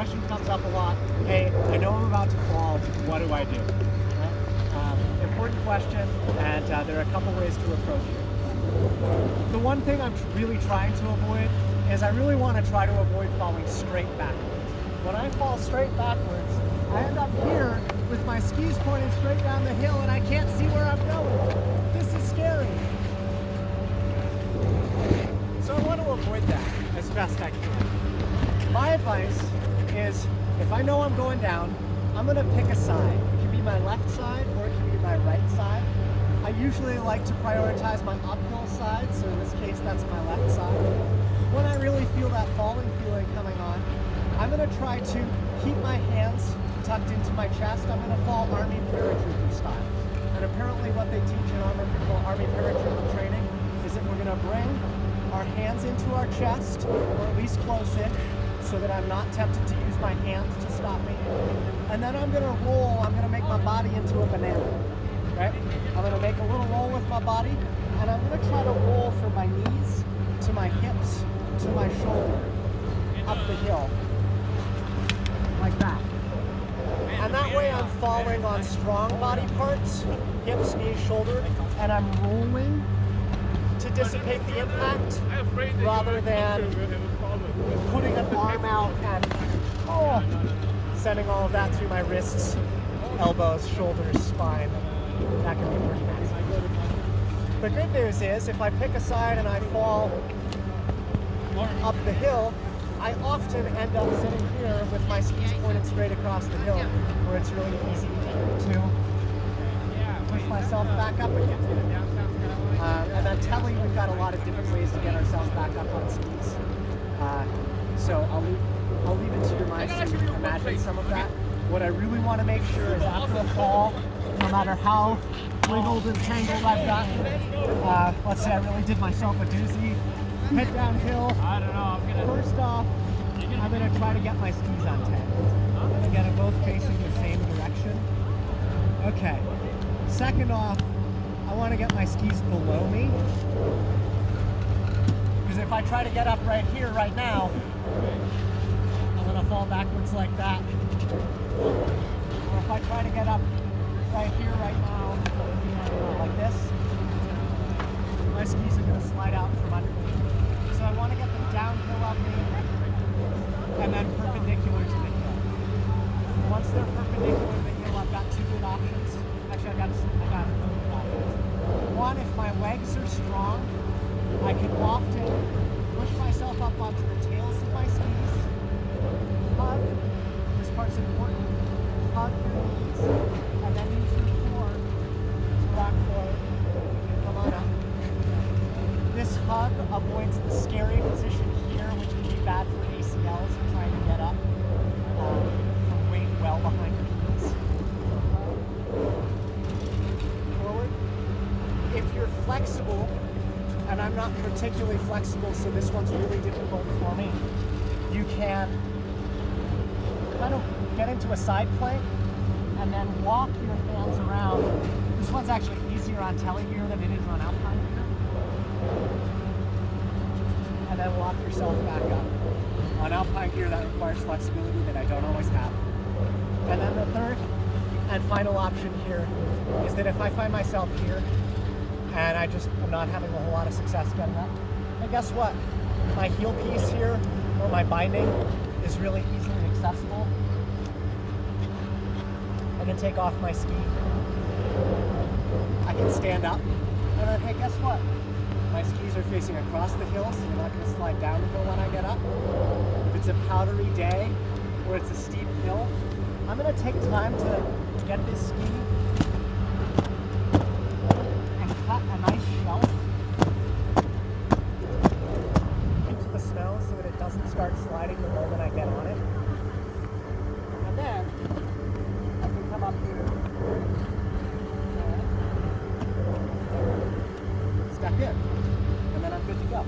question comes up a lot. Hey, I know I'm about to fall. What do I do? Right? Important question, and there are a couple ways to approach it. The one thing I'm really trying to avoid is I really want to try to avoid falling straight backwards. When I fall straight backwards, I end up here with my skis pointing straight down the hill and I can't see where I'm going. This is scary. So I want to avoid that as best I can. My advice is if I know I'm going down, I'm going to pick a side. It can be my left side or it can be my right side. I usually like to prioritize my uphill side, so in this case that's my left side. When I really feel that falling feeling coming on, I'm going to try to keep my hands tucked into my chest. I'm going to fall Army paratrooper style. And apparently what they teach in Army paratrooper training is that we're going to bring our hands into our chest, or at least close in, so that I'm not tempted to use my hands to stop me. And then I'm going to roll, I'm going to make my body into a banana. Right? I'm going to make a little roll with my body, and I'm going to try to roll from my knees to my hips to my shoulder up the hill. Like that. And that way I'm falling on strong body parts, hips, knees, shoulder, and I'm rolling to dissipate the impact rather than putting an arm out and sending all of that through my wrists, elbows, shoulders, spine. That can be pretty nice. The good news is if I pick a side and I fall up the hill, I often end up sitting here with my skis pointed straight across the hill, where it's really easy to push myself back up again. And then telling we've got a lot of different ways to get ourselves back up on skis. So I'll leave it to your minds to imagine some of that. What I really want to make sure is after a fall, no matter how wiggled and tangled I've gotten, let's say I really did myself a doozy, head downhill. First off, I'm going to try to get my skis untangled. I'm going to get them both facing the same direction. Okay. Second off, I want to get my skis below me. Because if I try to get up right here, right now, I'm going to fall backwards like that. Or if I try to get up right here, right now, like this, my skis are going to slide out from under me. So I want to get them downhill of me and then perpendicular to the hill. Once they're perpendicular to the hill, I've got two good options. Actually, I got two good options. One, if my legs are strong, I can often push myself up onto the tails of my skis, hug, this part's important, hug your knees, and then use your core to rock forward. Come on up. This hug avoids the scary position here, which can be bad for ACLs and trying to get up from weight well behind your knees. Forward. If you're flexible, and I'm not particularly flexible, so this one's really difficult for me, you can kind of get into a side plank and then walk your hands around. This one's actually easier on telegear than it is on alpine gear. And then walk yourself back up. On alpine gear, that requires flexibility that I don't always have. And then the third and final option here is that if I find myself here and I just am not having a whole lot of success getting up, and guess what? My heel piece here, or my binding, is really easily accessible. I can take off my ski. I can stand up. And then, hey, guess what? My skis are facing across the hill, so they're not going to slide down the hill when I get up. If it's a powdery day, or it's a steep hill, I'm going to take time to get this ski and cut a nice shelf into the snow so that it doesn't start sliding the moment I get on it. And then I can come up here and step in. And then I'm good to go.